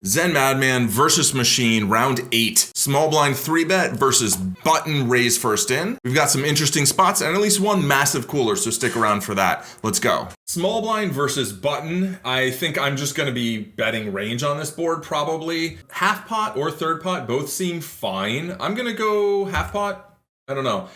ZenMadman versus Machine, round 8. Small blind 3-bet versus button raise first in. We've got some interesting spots and at least one massive cooler, so stick around for that. Let's go. Small blind versus button. I think I'm just going to be betting range on this board probably. Half pot or third pot both seem fine. I'm going to go half pot. I don't know.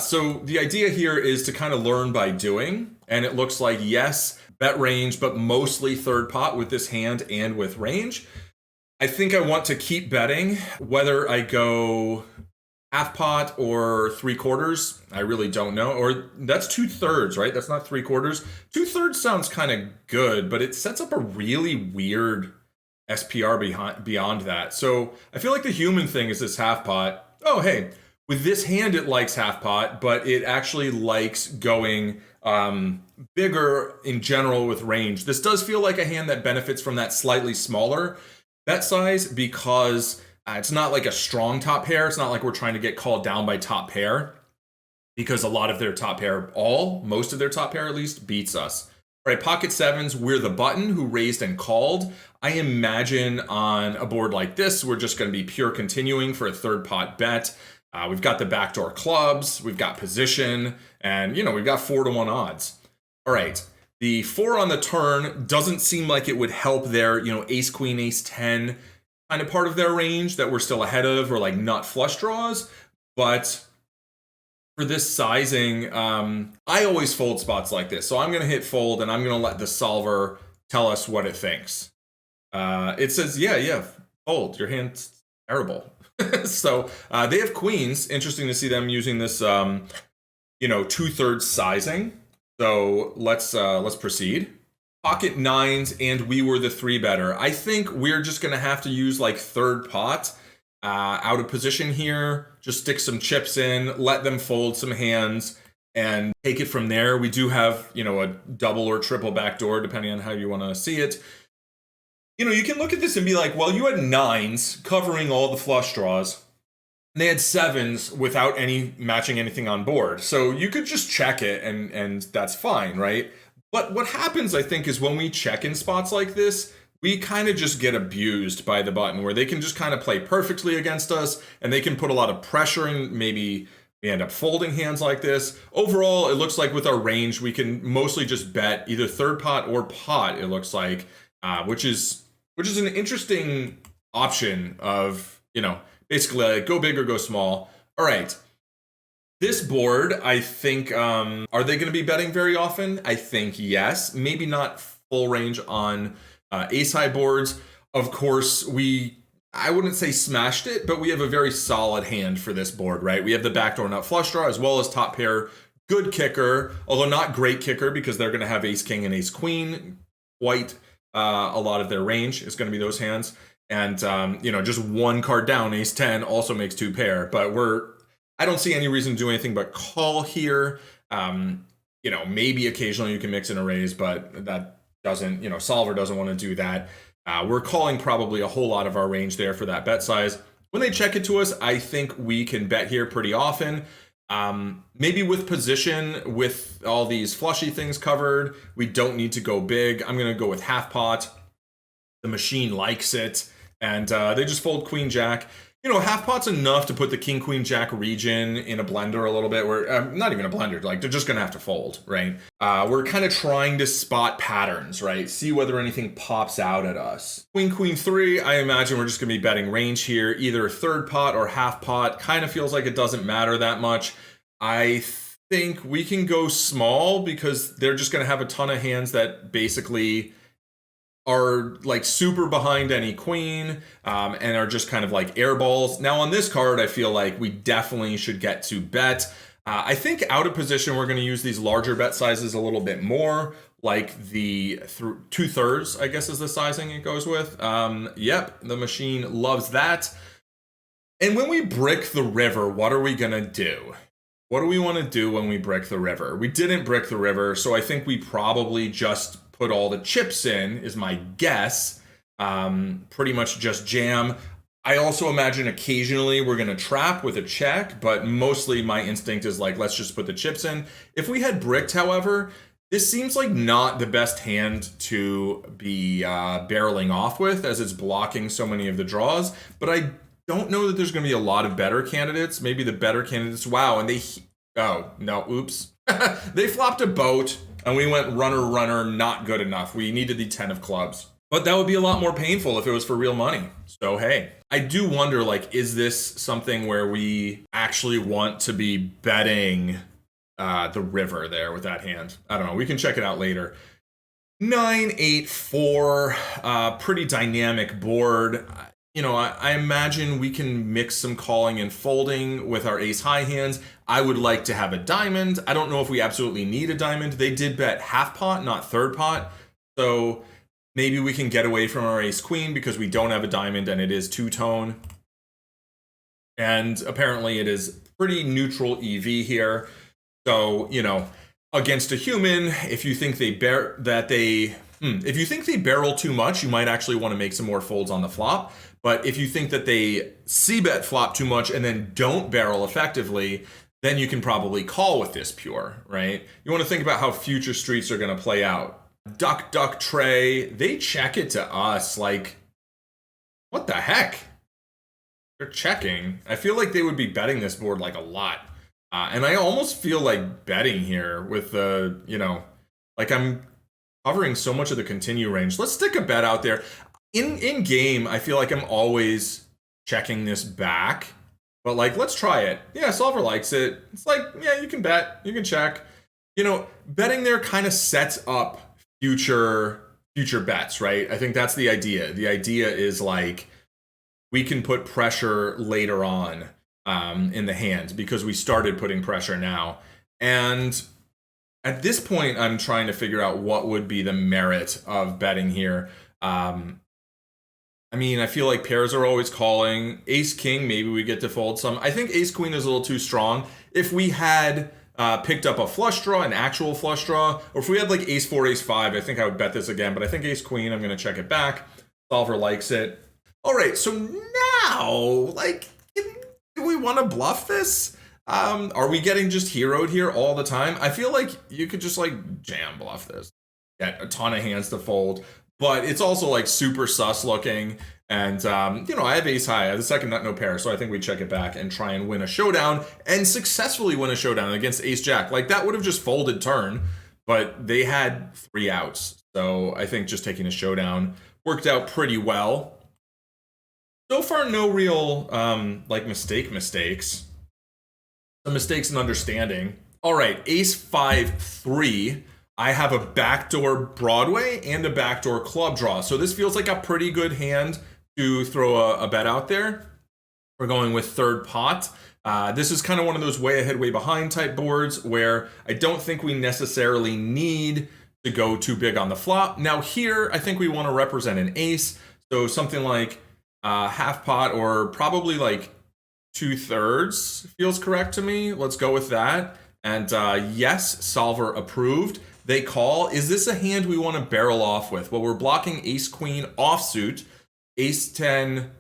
So the idea here is to kind of learn by doing. And it looks like, yes, bet range, but mostly third pot with this hand and with range. I think I want to keep betting. Whether I go half pot or 3/4, I really don't know. Or that's 2/3, right? That's not 3/4. 2/3 sounds kind of good, but it sets up a really weird SPR beyond that. So I feel like the human thing is this half pot. Oh, hey, with this hand, it likes half pot, but it actually likes going bigger in general with range. This does feel like a hand that benefits from that slightly smaller bet size because it's not like a strong top pair. It's not like we're trying to get called down by top pair because a lot of their top pair, most of their top pair at least, beats us. All right, pocket sevens, we're the button who raised and called. I imagine on a board like this, we're just going to be pure continuing for a third pot bet. We've got the backdoor clubs, we've got position, and we've got 4-1 odds. All right. The 4 on the turn doesn't seem like it would help their, ace, queen, ace, 10 kind of part of their range that we're still ahead of, or like nut flush draws. But for this sizing, I always fold spots like this. So I'm going to hit fold and I'm going to let the solver tell us what it thinks. It says, yeah, fold. Your hand's terrible. So they have queens. Interesting to see them using this, 2/3 sizing. So let's proceed. Pocket nines, and we were the 3-better. I think we're just going to have to use like third pot out of position here. Just stick some chips in, let them fold some hands, and take it from there. We do have, a double or triple backdoor, depending on how you want to see it. You can look at this and be like, well, you had nines covering all the flush draws. And they had sevens without any matching anything on board. So you could just check it and that's fine, right? But what happens, I think, is when we check in spots like this, we kind of just get abused by the button where they can just kind of play perfectly against us and they can put a lot of pressure in. Maybe we end up folding hands like this. Overall, it looks like with our range, we can mostly just bet either third pot or pot, it looks like, which is an interesting option of, basically like go big or go small. All right. This board, I think, are they going to be betting very often? I think yes. Maybe not full range on ace-high boards. Of course, I wouldn't say smashed it, but we have a very solid hand for this board, right? We have the backdoor nut flush draw as well as top pair. Good kicker, although not great kicker because they're going to have ace-king and ace-queen. Quite a lot of their range is going to be those hands. And, just one card down, ace 10 also makes 2 pair. But I don't see any reason to do anything but call here. Maybe occasionally you can mix in a raise, but that doesn't, solver doesn't want to do that. We're calling probably a whole lot of our range there for that bet size. When they check it to us, I think we can bet here pretty often. Maybe with position, with all these flushy things covered, we don't need to go big. I'm going to go with half pot. The machine likes it. And they just fold queen jack. Half pot's enough to put the king queen jack region in a blender a little bit. Where not even a blender, like they're just gonna have to fold, right? We're kind of trying to spot patterns, right? See whether anything pops out at us. Queen 3. I imagine we're just gonna be betting range here, either third pot or half pot. Kind of feels like it doesn't matter that much. I think we can go small because they're just gonna have a ton of hands that basically are like super behind any queen and are just kind of like air balls. Now on this card, I feel like we definitely should get to bet. I think out of position, we're going to use these larger bet sizes a little bit more, like the 2/3, I guess is the sizing it goes with. Yep, the machine loves that. And when we brick the river, what are we going to do? What do we want to do when we brick the river? We didn't brick the river, so I think we probably just put all the chips in, is my guess. Pretty much just jam. I also imagine occasionally we're going to trap with a check, but mostly my instinct is like, let's just put the chips in. If we had bricked, however, This seems like not the best hand to be barreling off with, as it's blocking so many of the draws, but I don't know that there's going to be a lot of better candidates. Maybe the better candidates, wow, and oh, no, oops. They flopped a boat, and we went runner, runner, not good enough. We needed the 10 of clubs. But that would be a lot more painful if it was for real money. So, hey, I do wonder, like, is this something where we actually want to be betting the river there with that hand? I don't know. We can check it out later. 9-8-4, pretty dynamic board. You know, I imagine we can mix some calling and folding with our ace high hands. I would like to have a diamond. I don't know if we absolutely need a diamond. They did bet half pot, not third pot. So maybe we can get away from our ace queen because we don't have a diamond and it is two-tone. And apparently it is pretty neutral EV here. So, you know, against a human, if you think they if you think they barrel too much, you might actually want to make some more folds on the flop. But if you think that they c-bet flop too much and then don't barrel effectively, then you can probably call with this pure, right? You want to think about how future streets are going to play out. Duck, duck, tray. They check it to us. Like, what the heck? They're checking. I feel like they would be betting this board like a lot. And I almost feel like betting here with the, you know, like I'm covering so much of the continue range. Let's stick a bet out there. In game, I feel like I'm always checking this back, but like, let's try it. Yeah, solver likes it. It's like, yeah, you can bet, you can check. You know, betting there kind of sets up future bets, right? I think that's the idea. The idea is like, we can put pressure later on in the hand because we started putting pressure now. And at this point, I'm trying to figure out what would be the merit of betting here. I mean, I feel like pairs are always calling. Ace king, maybe we get to fold some. I think ace queen is a little too strong. If we had picked up a flush draw, an actual flush draw, or if we had like ace 4, ace 5, I think I would bet this again. But I think ace queen, I'm going to check it back. Solver likes it. All right, so now, like, do we want to bluff this? Are we getting just heroed here all the time? I feel like you could just like jam bluff this. Get a ton of hands to fold. But it's also like super sus looking. And, you know, I have ace high. I have the second nut, no pair. So I think we check it back and try and win a showdown and successfully win a showdown against ace jack. Like that would have just folded turn, but they had 3 outs. So I think just taking a showdown worked out pretty well. So far, no real like mistakes. Some mistakes in understanding. All right, ace 5-3. I have a backdoor Broadway and a backdoor club draw. So this feels like a pretty good hand to throw a bet out there. We're going with third pot. This is kind of one of those way ahead, way behind type boards where I don't think we necessarily need to go too big on the flop. Now here, I think we want to represent an ace. So something like half pot or probably like 2/3 feels correct to me. Let's go with that. And yes, solver approved. They call. Is this a hand we want to barrel off with? Well, we're blocking ace queen offsuit, ace 10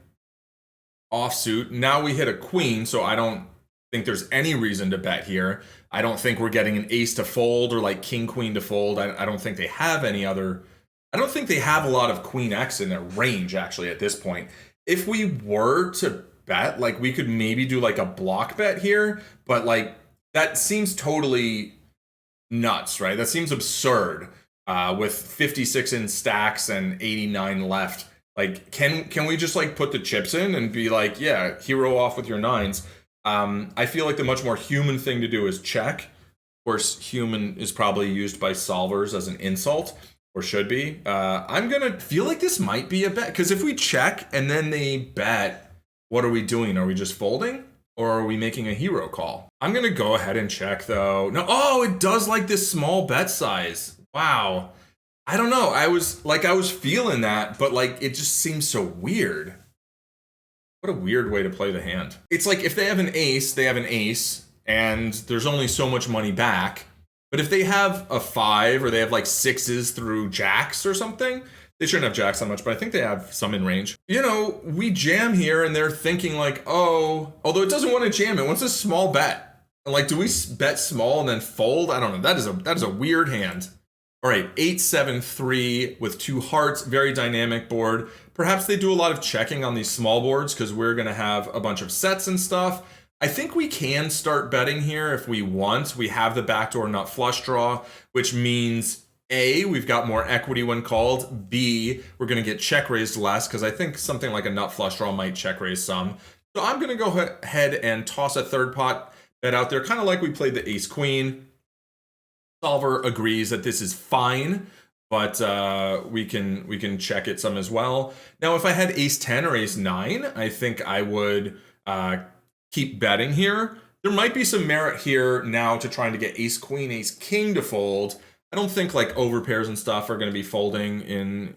offsuit. Now we hit a queen, so I don't think there's any reason to bet here. I don't think we're getting an ace to fold or like king queen to fold. I don't think they have any other. I don't think they have a lot of queen X in their range actually at this point. If we were to bet, like we could maybe do like a block bet here, but like that seems totally nuts, right? That seems absurd with 56 in stacks and 89 left. Like, can we just like put the chips in and be like, yeah, hero off with your 9s? I feel like the much more human thing to do is check. Of course, human is probably used by solvers as an insult, or should be. I'm gonna feel like this might be a bet, because if we check and then they bet, what are we doing? Are we just folding? Or are we making a hero call? I'm gonna go ahead and check though. No, oh, it does like this small bet size. Wow. I don't know. I was feeling that, but like it just seems so weird. What a weird way to play the hand. It's like if they have an ace, they have an ace, and there's only so much money back. But if they have a 5 or they have like 6s through jacks or something, they shouldn't have jacks that much, but I think they have some in range. You know, we jam here and they're thinking like, oh, although it doesn't want to jam, it wants a small bet. And like, do we bet small and then fold? I don't know. That is a weird hand. All right, 8-7-3 with 2 hearts, very dynamic board. Perhaps they do a lot of checking on these small boards because we're going to have a bunch of sets and stuff. I think we can start betting here if we want. We have the backdoor nut flush draw, which means A, we've got more equity when called. B, we're going to get check raised less because I think something like a nut flush draw might check raise some. So I'm going to go ahead and toss a third pot bet out there, kind of like we played the ace queen. Solver agrees that this is fine, but we can check it some as well. Now, if I had ace 10 or ace 9, I think I would keep betting here. There might be some merit here now to trying to get ace queen, ace king to fold. I don't think like overpairs and stuff are going to be folding in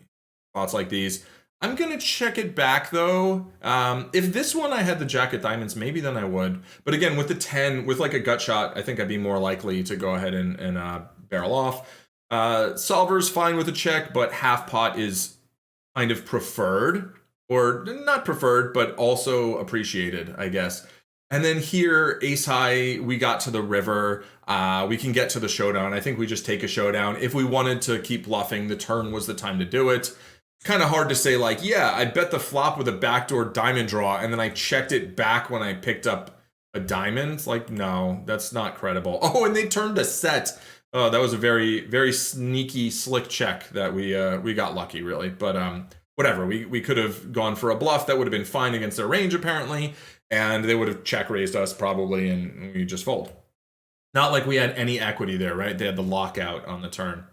spots like these. I'm going to check it back though. If this one I had the jack of diamonds, maybe then I would. But again, with the 10, with like a gut shot, I think I'd be more likely to go ahead and barrel off. Solver's fine with a check, but half pot is kind of preferred. Or not preferred, but also appreciated, I guess. And then here, ace high, we got to the river. We can get to the showdown. I think we just take a showdown. If we wanted to keep bluffing, the turn was the time to do it. Kind of hard to say like, yeah, I bet the flop with a backdoor diamond draw and then I checked it back when I picked up a diamond. Like, no, that's not credible. Oh, and they turned a set. Oh, that was a very, very sneaky, slick check that we got lucky, really. But whatever, we could have gone for a bluff. That would have been fine against their range, apparently. And they would have check raised us probably, and we just fold. Not like we had any equity there, right? They had the lockout on the turn.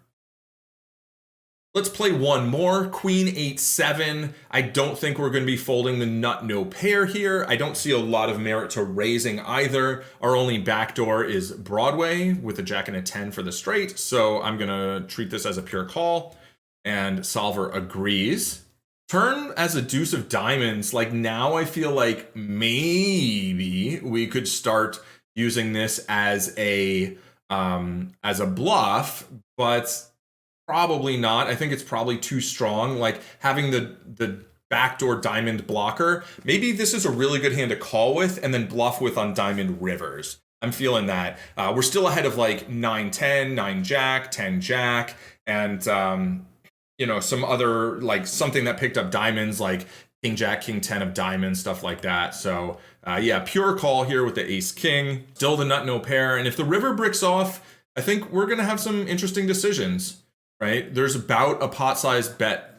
Let's play one more. Queen 8-7. I don't think we're going to be folding the nut no pair here. I don't see a lot of merit to raising either. Our only backdoor is Broadway with a jack and a 10 for the straight. So I'm going to treat this as a pure call. And Solver agrees. Turn as a deuce of diamonds. Like now I feel like maybe we could start using this as a bluff, but probably not. I think it's probably too strong. Like having the backdoor diamond blocker. Maybe this is a really good hand to call with and then bluff with on diamond rivers. I'm feeling that. We're still ahead of like 9-10, 9-jack, 10-jack, and you know, some other like something that picked up diamonds like king-jack, king-10 of diamonds, stuff like that. So yeah, pure call here with the ace-king. Still the nut no pair. And if the river bricks off, I think we're gonna have some interesting decisions. Right? There's about a pot-sized bet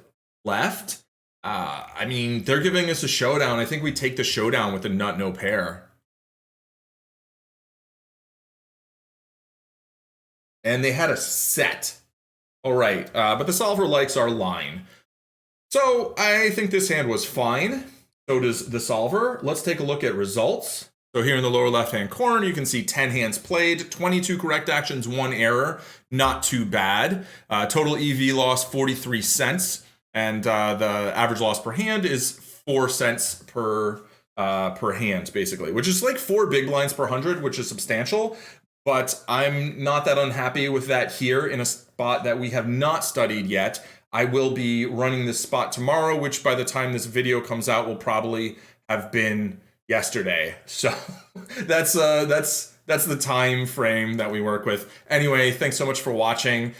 left. I mean, they're giving us a showdown. I think we take the showdown with the nut no pair. And they had a set. All right, but the solver likes our line. So I think this hand was fine. So does the solver. Let's take a look at results. So here in the lower left-hand corner, you can see 10 hands played, 22 correct actions, 1 error. Not too bad. Total EV loss, 43 cents. And the average loss per hand is 4 cents per hand, basically, which is like 4 big blinds per 100, which is substantial. But I'm not that unhappy with that here in a spot that we have not studied yet. I will be running this spot tomorrow, which by the time this video comes out will probably have been yesterday. So that's the time frame that we work with. Anyway, thanks so much for watching.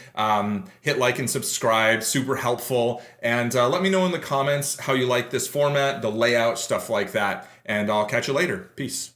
Hit like and subscribe, super helpful. And let me know in the comments how you like this format, the layout, stuff like that. And I'll catch you later. Peace.